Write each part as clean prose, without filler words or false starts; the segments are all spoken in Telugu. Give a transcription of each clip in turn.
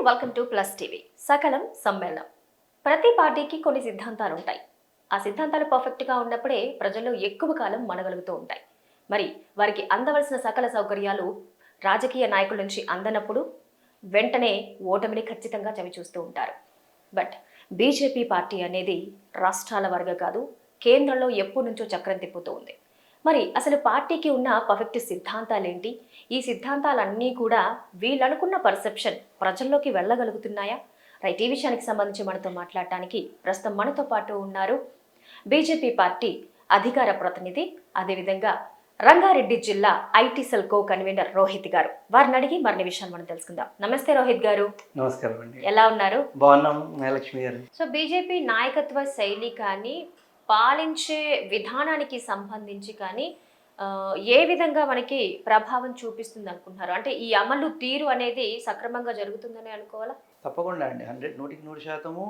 Welcome to plus TV. సకలం సమ్మేళనం. ప్రతి పార్టీకి కొన్ని సిద్ధాంతాలు ఉంటాయి. ఆ సిద్ధాంతాలు పర్ఫెక్ట్గా ఉన్నప్పుడే ప్రజల్లో ఎక్కువ కాలం మనగలుగుతూ ఉంటాయి. మరి వారికి అందవలసిన సకల సౌకర్యాలు రాజకీయ నాయకుల నుంచి అందనప్పుడు వెంటనే ఓటమిని ఖచ్చితంగా చవిచూస్తూ ఉంటారు. బట్ బీజేపీ పార్టీ అనేది రాష్ట్రాల వారిగా కాదు, కేంద్రంలో ఎప్పటి నుంచో చక్రం తిప్పుతూ ఉంది. మరి అసలు పార్టీకి ఉన్న పర్ఫెక్ట్ సిద్ధాంతాలేంటి? ఈ సిద్ధాంతాలన్నీ కూడా వీళ్ళనుకున్న పర్సెప్షన్ ప్రజల్లోకి వెళ్ళగలుగుతున్నాయా? రైట్, ఈ విషయానికి సంబంధించి మనతో మాట్లాడటానికి ప్రస్తుతం మనతో పాటు ఉన్నారు బీజేపీ పార్టీ అధికార ప్రతినిధి, అదేవిధంగా రంగారెడ్డి జిల్లా IT cell co convener Rohit గారు. వారిని అడిగి మరిన్ని విషయాలు మనం తెలుసుకుందాం. నమస్తే రోహిత్ గారు. నమస్కారం అండి. ఎలా ఉన్నారు? బాగున్నాం లక్ష్మి గారు. సో బీజేపీ నాయకత్వ శైలి కానీ, పాలించే విధానానికి సంబంధించి కానీ ఏ విధంగా మనకి ప్రభావం చూపిస్తుంది అనుకుంటున్నారు? అంటే ఈ అమలు తీరు అనేది సక్రమంగా జరుగుతుందని అనుకోవాలా? తప్పకుండా అండి. 100%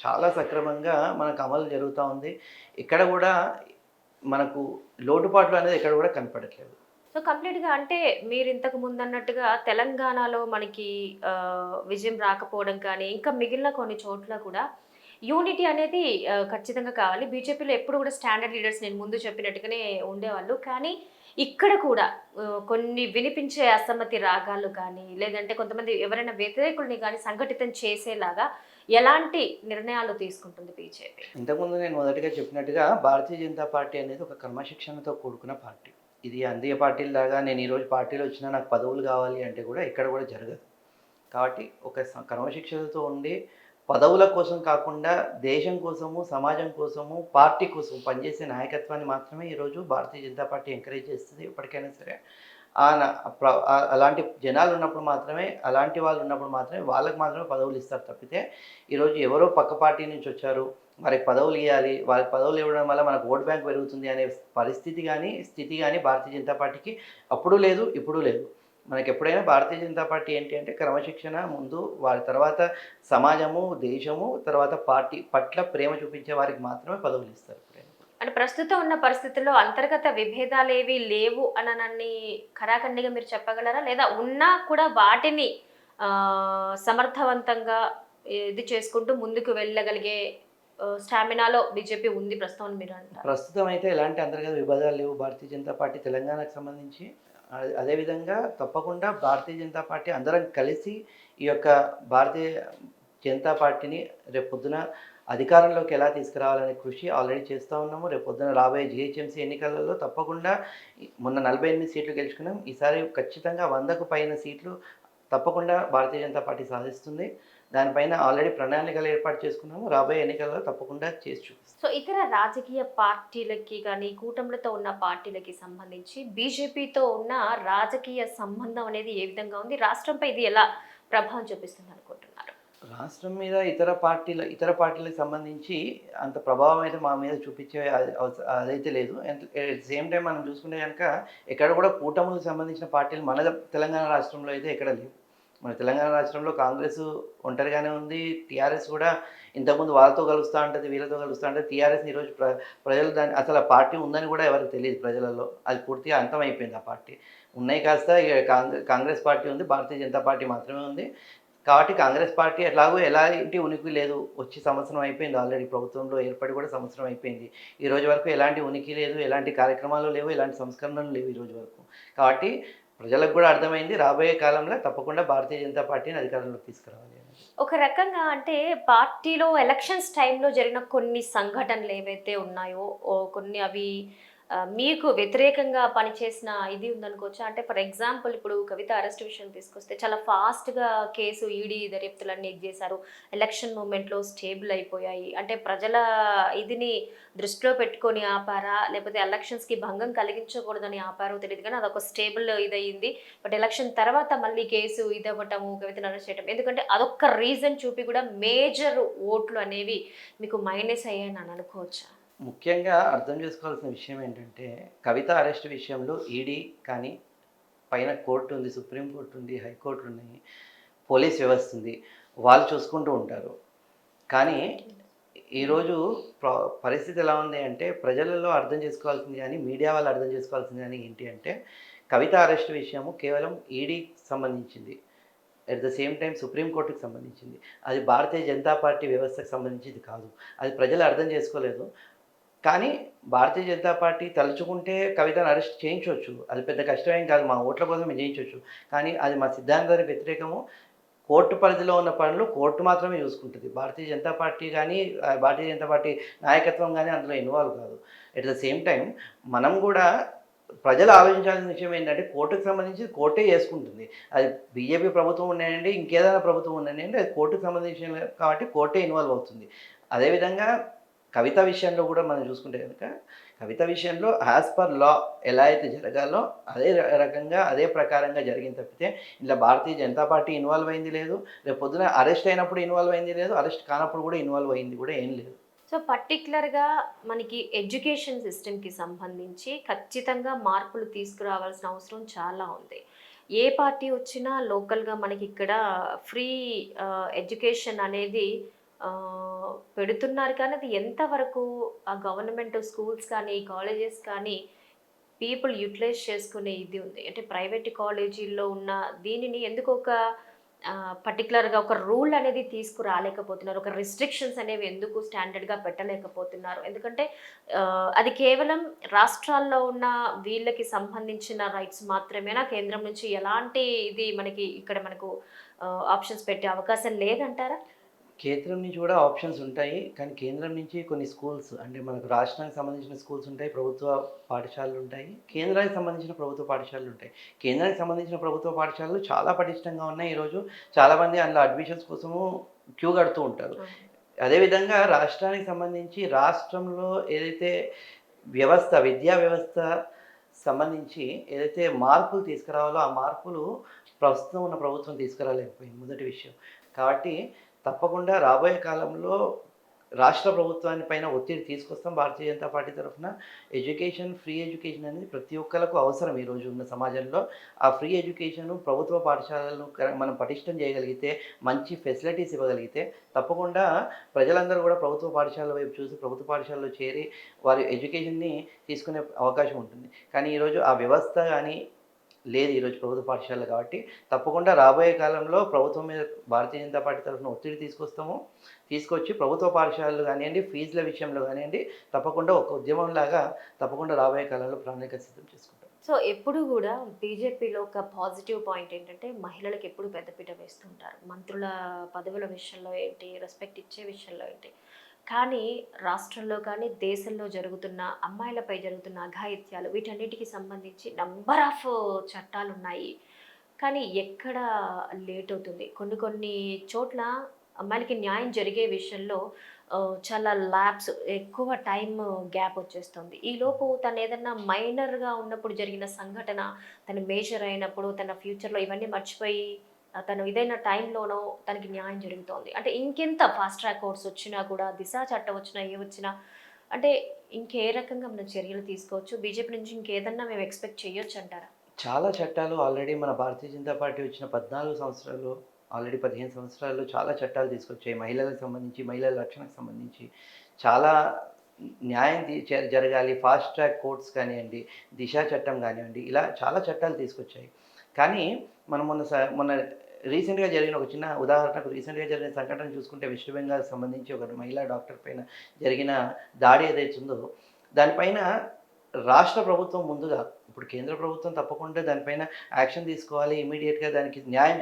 చాలా సక్రమంగా మనకు అమలు జరుగుతూ ఉంది. ఇక్కడ కూడా మనకు లోటుపాట్లు అనేది ఎక్కడ కూడా కనపడట్లేదు. సో కంప్లీట్గా అంటే మీరు ఇంతకు ముందు అన్నట్టుగా తెలంగాణలో మనకి విజయం రాకపోవడం కానీ, ఇంకా మిగిలిన కొన్ని చోట్ల కూడా యూనిటీ అనేది ఖచ్చితంగా కావాలి. బీజేపీలో ఎప్పుడు కూడా స్టాండర్డ్ లీడర్స్ నేను ముందు చెప్పినట్టుగానే ఉండేవాళ్ళు. కానీ ఇక్కడ కూడా కొన్ని వినిపించే అసమ్మతి రాగాలు కానీ, లేదంటే కొంతమంది ఎవరైనా వ్యతిరేకుల్ని కానీ సంఘటితం చేసేలాగా ఎలాంటి నిర్ణయాలు తీసుకుంటుంది బీజేపీ? ఇంతకుముందు నేను మొదటిగా చెప్పినట్టుగా భారతీయ జనతా పార్టీ అనేది ఒక క్రమశిక్షణతో కూడుకున్న పార్టీ. ఇది అందియ పార్టీలాగా నేను ఈరోజు పార్టీలో వచ్చినా నాకు పదవులు కావాలి అంటే కూడా ఎక్కడ కూడా జరగదు. కాబట్టి ఒక క్రమశిక్షణతో ఉండి పదవుల కోసం కాకుండా దేశం కోసము, సమాజం కోసము, పార్టీ కోసం పనిచేసే నాయకత్వాన్ని మాత్రమే ఈరోజు భారతీయ జనతా పార్టీ ఎంకరేజ్ చేస్తుంది. ఎప్పటికైనా సరే అలాంటి జనాలు ఉన్నప్పుడు మాత్రమే, అలాంటి వాళ్ళు ఉన్నప్పుడు మాత్రమే వాళ్ళకి మాత్రమే పదవులు ఇస్తారు తప్పితే ఈరోజు ఎవరో పక్క పార్టీ నుంచి వచ్చారు వారికి పదవులు ఇవ్వాలి, వారికి పదవులు ఇవ్వడం వల్ల మనకు ఓట్ బ్యాంక్ పెరుగుతుంది అనే పరిస్థితి కానీ స్థితి కానీ భారతీయ జనతా పార్టీకి అప్పుడు లేదు, ఇప్పుడు లేదు. మనకి ఎప్పుడైనా భారతీయ జనతా పార్టీ ఏంటి అంటే క్రమశిక్షణ ముందు, వారి తర్వాత సమాజము, దేశము, తర్వాత పార్టీ పట్ల ప్రేమ చూపించే వారికి మాత్రమే పదవులు ఇస్తారు. అంటే ప్రస్తుతం ఉన్న పరిస్థితుల్లో అంతర్గత విభేదాలు ఏవి లేవు అని ఖరాఖండిగా మీరు చెప్పగలరా? లేదా ఉన్నా కూడా వాటిని సమర్థవంతంగా ఇది చేసుకుంటూ ముందుకు వెళ్ళగలిగే స్టామినాలో బీజేపీ ఉంది ప్రస్తుతం మీరు అంటారు? ప్రస్తుతం అయితే ఎలాంటి అంతర్గత విభేదాలు లేవు భారతీయ జనతా పార్టీ తెలంగాణకు సంబంధించి. అదేవిధంగా తప్పకుండా భారతీయ జనతా పార్టీ అందరం కలిసి ఈ యొక్క భారతీయ జనతా పార్టీని రేపు పొద్దున అధికారంలోకి ఎలా తీసుకురావాలనే కృషి ఆల్రెడీ చేస్తూ ఉన్నాము. రేపు పొద్దున రాబోయే జిహెచ్ఎంసీ ఎన్నికలలో తప్పకుండా మొన్న 48 సీట్లు గెలుచుకున్నాం. ఈసారి ఖచ్చితంగా 100కు పైన సీట్లు తప్పకుండా భారతీయ జనతా పార్టీ సాధిస్తుంది. దానిపైన ఆల్రెడీ ప్రణాళికలు ఏర్పాటు చేసుకున్నాము. రాబోయే ఎన్నికల్లో తప్పకుండా చేసి చూపిస్తాం. సో ఇతర రాజకీయ పార్టీలకి కానీ, కూటమిలతో ఉన్న పార్టీలకి సంబంధించి బీజేపీతో ఉన్న రాజకీయ సంబంధం అనేది ఏ విధంగా ఉంది? రాష్ట్రంపై ఇది ఎలా ప్రభావం చూపిస్తుంది అనుకుంటున్నారు? రాష్ట్రం మీద ఇతర పార్టీలకు సంబంధించి అంత ప్రభావం అయితే మా మీద చూపించే అదైతే లేదు. అట్ ది సేమ్ టైం మనం చూసుకుంటే కనుక ఎక్కడ కూడా కూటములకు సంబంధించిన పార్టీలు మన తెలంగాణ రాష్ట్రంలో అయితే ఎక్కడ లేవు. మన తెలంగాణ రాష్ట్రంలో కాంగ్రెస్ ఒంటరిగానే ఉంది. టీఆర్ఎస్ కూడా ఇంతకుముందు వాళ్ళతో కలుస్తూ ఉంటుంది, వీళ్ళతో కలుస్తూ ఉంటుంది. టీఆర్ఎస్ని ఈరోజు ప్రజలు దాన్ని అసలు ఆ పార్టీ ఉందని కూడా ఎవరికి తెలియదు ప్రజలలో. అది పూర్తిగా అంతమైపోయింది. ఆ పార్టీ ఉన్నాయి కాస్త కాంగ్రెస్ పార్టీ ఉంది, భారతీయ జనతా పార్టీ మాత్రమే ఉంది. కాబట్టి కాంగ్రెస్ పార్టీ ఎలాగో ఎలాంటి ఉనికి లేదు. వచ్చి సంవత్సరం అయిపోయింది, ఆల్రెడీ ప్రభుత్వంలో ఏర్పడి కూడా సంవత్సరం అయిపోయింది. ఈ రోజు వరకు ఎలాంటి ఉనికి లేదు, ఎలాంటి కార్యక్రమాలు లేవు, ఎలాంటి సంస్కరణలు లేవు ఈ రోజు వరకు. కాబట్టి ప్రజలకు కూడా అర్థమైంది రాబోయే కాలంలో తప్పకుండా భారతీయ జనతా పార్టీని అధికారంలోకి తీసుకురావాలి. ఒక రకంగా అంటే పార్టీలో ఎలక్షన్స్ టైంలో జరిగిన కొన్ని సంఘటనలు ఏవైతే ఉన్నాయో కొన్ని అవి మీకు వ్యతిరేకంగా పనిచేసిన ఇది ఉందనుకోవచ్చా? అంటే ఫర్ ఎగ్జాంపుల్ ఇప్పుడు కవిత అరెస్ట్ విషయం తీసుకొస్తే చాలా ఫాస్ట్గా కేసు ఈడీ దర్యాప్తులన్నీ చేశారు. ఎలక్షన్ మూమెంట్లో స్టేబుల్ అయిపోయాయి. అంటే ప్రజల ఇదిని దృష్టిలో పెట్టుకొని ఆపారా, లేకపోతే ఎలక్షన్స్కి భంగం కలిగించకూడదని ఆపారో తెలియదు, కానీ అదొక స్టేబుల్ ఇదయింది. బట్ ఎలక్షన్ తర్వాత మళ్ళీ కేసు ఇదవ్వటము, కవితను అరెస్ట్ చేయటం, ఎందుకంటే అదొక్క రీజన్ చూపి కూడా మేజర్ ఓట్లు అనేవి మీకు మైనస్ అయ్యాయని అని అనుకోవచ్చా? ముఖ్యంగా అర్థం చేసుకోవాల్సిన విషయం ఏంటంటే కవిత అరెస్ట్ విషయంలో ఈడీ కానీ, పైన కోర్టు ఉంది, సుప్రీంకోర్టు ఉంది, హైకోర్టు ఉన్నాయి, పోలీస్ వ్యవస్థ ఉంది, వాళ్ళు చూసుకుంటూ ఉంటారు. కానీ ఈరోజు పరిస్థితి ఎలా ఉంది అంటే ప్రజలలో అర్థం చేసుకోవాల్సింది కానీ, మీడియా వాళ్ళు అర్థం చేసుకోవాల్సింది కానీ ఏంటి అంటే కవిత అరెస్ట్ విషయము కేవలం ఈడీకి సంబంధించింది. ఎట్ ద సేమ్ టైం సుప్రీంకోర్టుకి సంబంధించింది. అది భారతీయ జనతా పార్టీ వ్యవస్థకు సంబంధించింది కాదు. అది ప్రజలు అర్థం చేసుకోలేదు. కానీ భారతీయ జనతా పార్టీ తలుచుకుంటే కవితను అరెస్ట్ చేయించొచ్చు. అది పెద్ద కష్టమేం కాదు. మా ఓట్ల కోసం మేము చేయించొచ్చు. కానీ అది మా సిద్ధాంతానికి వ్యతిరేకము. కోర్టు పరిధిలో ఉన్న పనులు కోర్టు మాత్రమే చూసుకుంటది. భారతీయ జనతా పార్టీ గానీ, భారతీయ జనతా పార్టీ నాయకత్వం గానీ అందులో ఇన్వాల్వ్ కాదు. ఎట్ ద సేమ్ టైమ్ మనం గూడా ప్రజలు ఆలోచించాల్సిన విషయం ఏంటంటే, కోర్టుకు సంబంధించి కోర్టే చేసుకుంటుంది. అది బీజేపీ ప్రభుత్వం ఉండనియండి, ఇంకేదైనా ప్రభుత్వం ఉండనియండి, అది కోర్టుకు సంబంధించినది కాబట్టి కోర్టే ఇన్వాల్వ్ అవుతుంది. అదేవిధంగా కవిత విషయంలో కూడా మనం చూసుకుంటే గనుక, కవిత విషయంలో యాజ్ పర్ లా ఎలా అయితే జరగాలో అదే రకంగా, అదే ప్రకారంగా జరిగింది తప్పితే, ఇలా భారతీయ జనతా పార్టీ ఇన్వాల్వ్ అయింది లేదు. రేపు పొద్దున అరెస్ట్ అయినప్పుడు ఇన్వాల్వ్ అయింది లేదు. అరెస్ట్ కానప్పుడు కూడా ఇన్వాల్వ్ అయింది కూడా ఏం లేదు. సో పర్టికులర్గా మనకి ఎడ్యుకేషన్ సిస్టమ్కి సంబంధించి ఖచ్చితంగా మార్పులు తీసుకురావాల్సిన అవసరం చాలా ఉంది. ఏ పార్టీ వచ్చినా లోకల్గా మనకి ఇక్కడ ఫ్రీ ఎడ్యుకేషన్ అనేది ఆ, పెడుతున్నారు, కానీ అది ఎంతవరకు ఆ గవర్నమెంట్ స్కూల్స్ కానీ కాలేజెస్ కానీ పీపుల్ యూటిలైజ్ చేసుకునే ఇది ఉంది. అంటే ప్రైవేట్ కాలేజీల్లో ఉన్న దీనిని ఎందుకు ఒక పర్టికులర్గా ఒక రూల్ అనేది తీసుకురాలేకపోతున్నారు, ఒక రిస్ట్రిక్షన్స్ అనేవి ఎందుకు స్టాండర్డ్గా పెట్టలేకపోతున్నారు? ఎందుకంటే అది కేవలం రాష్ట్రాల్లో ఉన్న వీళ్ళకి సంబంధించిన రైట్స్ మాత్రమేనా? కేంద్రం నుంచి ఎలాంటి ఇది మనకి ఇక్కడ మనకు ఆప్షన్స్ పెట్టే అవకాశం లేదంటారా? కేంద్రం నుంచి కూడా ఆప్షన్స్ ఉంటాయి. కానీ కేంద్రం నుంచి కొన్ని స్కూల్స్ అంటే మనకు రాష్ట్రానికి సంబంధించిన స్కూల్స్ ఉంటాయి. ప్రభుత్వ పాఠశాలలు ఉంటాయి. కేంద్రానికి సంబంధించిన ప్రభుత్వ పాఠశాలలు ఉంటాయి. కేంద్రానికి సంబంధించిన ప్రభుత్వ పాఠశాలలు చాలా పటిష్టంగా ఉన్నాయి. ఈరోజు చాలామంది అందులో అడ్మిషన్స్ కోసము క్యూ కడుతూ ఉంటారు. అదేవిధంగా రాష్ట్రానికి సంబంధించి రాష్ట్రంలో ఏదైతే విద్యా వ్యవస్థ సంబంధించి ఏదైతే మార్పులు తీసుకురావాలో ఆ మార్పులు ప్రస్తుతం ఉన్న ప్రభుత్వం తీసుకురాలేకపోయింది మొదటి విషయం. కాబట్టి తప్పకుండా రాబోయే కాలంలో రాష్ట్ర ప్రభుత్వాన్ని పైన ఒత్తిడి తీసుకొస్తాం భారతీయ జనతా పార్టీ తరఫున. ఫ్రీ ఎడ్యుకేషన్ అనేది ప్రతి ఒక్కరికి అవసరం ఈరోజు ఉన్న సమాజంలో. ఆ ఫ్రీ ఎడ్యుకేషను ప్రభుత్వ పాఠశాలలను మనం పటిష్టం చేయగలిగితే, మంచి ఫెసిలిటీస్ ఇవ్వగలిగితే తప్పకుండా ప్రజలందరూ కూడా ప్రభుత్వ పాఠశాలల వైపు చూసి ప్రభుత్వ పాఠశాలలో చేరి వారి ఎడ్యుకేషన్ని తీసుకునే అవకాశం ఉంటుంది. కానీ ఈరోజు ఆ వ్యవస్థ కానీ లేదు ఈరోజు ప్రభుత్వ పాఠశాలలు. కాబట్టి తప్పకుండా రాబోయే కాలంలో ప్రభుత్వం మీద భారతీయ జనతా పార్టీ తరఫున ఒత్తిడి తీసుకొచ్చి ప్రభుత్వ పాఠశాలలు కానివ్వండి, ఫీజుల విషయంలో కానివ్వండి, తప్పకుండా ఒక ఉద్యమంలాగా తప్పకుండా రాబోయే కాలంలో ప్రణాళిక సిద్ధం చేసుకుంటాం. సో ఎప్పుడు కూడా బీజేపీలో ఒక పాజిటివ్ పాయింట్ ఏంటంటే మహిళలకు ఎప్పుడు పెద్దపీట వేస్తుంటారు. మంత్రుల పదవుల విషయంలో ఏంటి, రెస్పెక్ట్ ఇచ్చే విషయంలో ఏంటి. కానీ రాష్ట్రంలో కానీ దేశంలో జరుగుతున్న అమ్మాయిలపై జరుగుతున్న అఘాయిత్యాలు వీటన్నిటికి సంబంధించి నంబర్ ఆఫ్ చట్టాలు ఉన్నాయి. కానీ ఎక్కడ లేట్ అవుతుంది. కొన్ని కొన్ని చోట్ల అమ్మాయిలకి న్యాయం జరిగే విషయంలో చాలా ల్యాబ్స్ ఎక్కువ టైం గ్యాప్ వచ్చేస్తుంది. ఈలోపు తను ఏదన్నా మైనర్గా ఉన్నప్పుడు జరిగిన సంఘటన తను మేజర్ అయినప్పుడు తన ఫ్యూచర్లో ఇవన్నీ మర్చిపోయి తను ఇదైన టైంలోనో తనకి న్యాయం జరుగుతోంది. అంటే ఇంకెంత ఫాస్ట్ ట్రాక్ కోర్స్ వచ్చినా కూడా, దిశ చట్టం వచ్చినా, ఏ వచ్చినా అంటే ఇంకే రకంగా మనం చర్యలు తీసుకోవచ్చు? బీజేపీ నుంచి ఇంకేదన్నా మేము ఎక్స్పెక్ట్ చేయొచ్చు అంటారా? చాలా చట్టాలు ఆల్రెడీ మన భారతీయ జనతా పార్టీ వచ్చిన 14 సంవత్సరాలు, ఆల్రెడీ 15 సంవత్సరాల్లో చాలా చట్టాలు తీసుకొచ్చాయి. మహిళలకు సంబంధించి, మహిళల రక్షణకు సంబంధించి చాలా న్యాయం జరగాలి. ఫాస్ట్ ట్రాక్ కోర్ట్స్ కానివ్వండి, దిశ చట్టం కానివ్వండి, ఇలా చాలా చట్టాలు తీసుకొచ్చాయి. కానీ మనం మొన్న రీసెంట్గా జరిగిన ఒక చిన్న ఉదాహరణకు రీసెంట్గా జరిగిన సంఘటన చూసుకుంటే, వెస్ట్ బెంగాల్కి సంబంధించి ఒక మహిళా డాక్టర్ పైన జరిగిన దాడి ఏదైతే ఉందో దానిపైన రాష్ట్ర ప్రభుత్వం ముందుగా, ఇప్పుడు కేంద్ర ప్రభుత్వం తప్పకుండా దానిపైన యాక్షన్ తీసుకోవాలి, ఇమీడియట్గా దానికి న్యాయం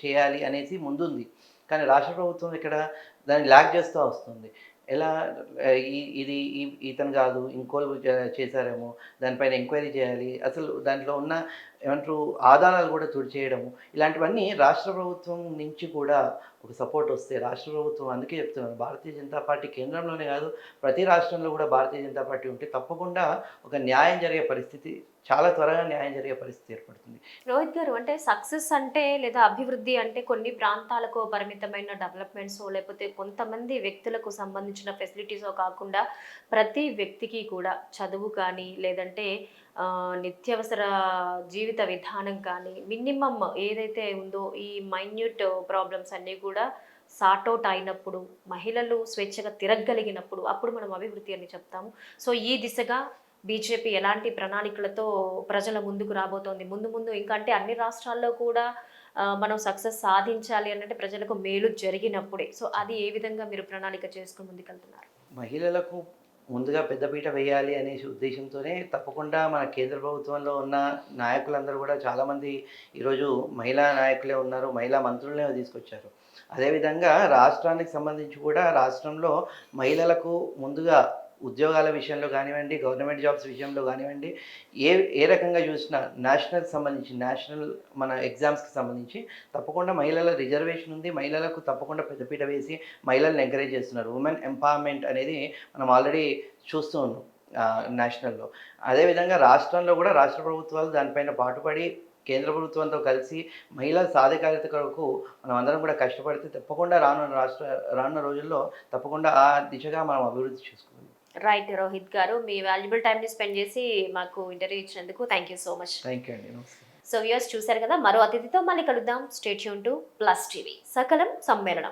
చేయాలి అనేసి ముందుంది. కానీ రాష్ట్ర ప్రభుత్వం ఇక్కడ దాన్ని ల్యాక్ చేస్తూ వస్తుంది. ఎలా ఇది ఇతను కాదు ఇంకోళ్ళు చేశారేమో, దానిపైన ఎంక్వైరీ చేయాలి, అసలు దాంట్లో ఉన్న ఏమంటారు ఆధారాలు కూడా తుడిచేయడము, ఇలాంటివన్నీ రాష్ట్ర ప్రభుత్వం నుంచి కూడా ఒక సపోర్ట్ వస్తే రాష్ట్ర ప్రభుత్వం, అందుకే చెప్తున్నాను భారతీయ జనతా పార్టీ కేంద్రంలోనే కాదు ప్రతి రాష్ట్రంలో కూడా భారతీయ జనతా పార్టీ ఉంటే తప్పకుండా ఒక న్యాయం జరిగే పరిస్థితి, చాలా త్వరగా న్యాయం జరిగే పరిస్థితి ఏర్పడుతుంది. రోహిత్ గారు, అంటే సక్సెస్ అంటే లేదా అభివృద్ధి అంటే కొన్ని ప్రాంతాలకు పరిమితమైన డెవలప్మెంట్స్ లేకపోతే కొంతమంది వ్యక్తులకు సంబంధించిన ఫెసిలిటీసో కాకుండా ప్రతి వ్యక్తికి కూడా చదువు కానీ లేదంటే నిత్యావసర జీవిత విధానం కానీ మినిమం ఏదైతే ఉందో ఈ మైన్యూట్ ప్రాబ్లమ్స్ అన్నీ కూడా సార్ట్అవుట్ అయినప్పుడు, మహిళలు స్వేచ్ఛగా తిరగగలిగినప్పుడు అప్పుడు మనం అభివృద్ధి అని చెప్తాము. సో ఈ దిశగా బీజేపీ ఎలాంటి ప్రణాళికలతో ప్రజల ముందుకు రాబోతోంది? ముందు ముందు ఇంకా అంటే అన్ని రాష్ట్రాల్లో కూడా మనం సక్సెస్ సాధించాలి అంటే ప్రజలకు మేలు జరిగినప్పుడే. సో అది ఏ విధంగా మీరు ప్రణాళిక చేసుకుని ముందుకెళ్తున్నారు? మహిళలకు ముందుగా పెద్దపీట వేయాలి అనేసి ఉద్దేశంతోనే తప్పకుండా మన కేంద్ర ప్రభుత్వంలో ఉన్న నాయకులందరూ కూడా చాలామంది ఈరోజు మహిళా నాయకులే ఉన్నారు. మహిళా మంత్రులనే తీసుకొచ్చారు. అదేవిధంగా రాష్ట్రానికి సంబంధించి కూడా రాష్ట్రంలో మహిళలకు ముందుగా ఉద్యోగాల విషయంలో కానివ్వండి, గవర్నమెంట్ జాబ్స్ విషయంలో కానివ్వండి, ఏ ఏ రకంగా చూసినా నేషనల్‌కి సంబంధించి నేషనల్ మన ఎగ్జామ్స్‌కి సంబంధించి తప్పకుండా మహిళల రిజర్వేషన్ ఉంది. మహిళలకు తప్పకుండా పెద్దపీట వేసి మహిళల్ని ఎంకరేజ్ చేస్తున్నారు. ఉమెన్ ఎంపవర్‌మెంట్ అనేది మనం ఆల్రెడీ చూస్తూ ఉన్నాం నేషనల్‌లో. అదేవిధంగా రాష్ట్రంలో కూడా రాష్ట్ర ప్రభుత్వాలు దానిపైన పాటుపడి కేంద్ర ప్రభుత్వంతో కలిసి మహిళా సాధికారత కొరకు మనం అందరం కూడా కష్టపడితే తప్పకుండా రానున్న రోజుల్లో తప్పకుండా ఆ దిశగా మనం అభివృద్ధి చేసుకోగలం. రైట్ రోహిత్ గారు, మీ వాల్యుబుల్ టైంని స్పెండ్ చేసి మాకు ఇంటర్వ్యూ ఇచ్చినందుకు thank you so much. Thank you అండి. నమస్తే. సో వ్యూయర్స్ చూశారు కదా, మరో అతిథితో మళ్ళీ కలుద్దాం. Stay tuned to plus TV. సకలం సమ్మేళనం.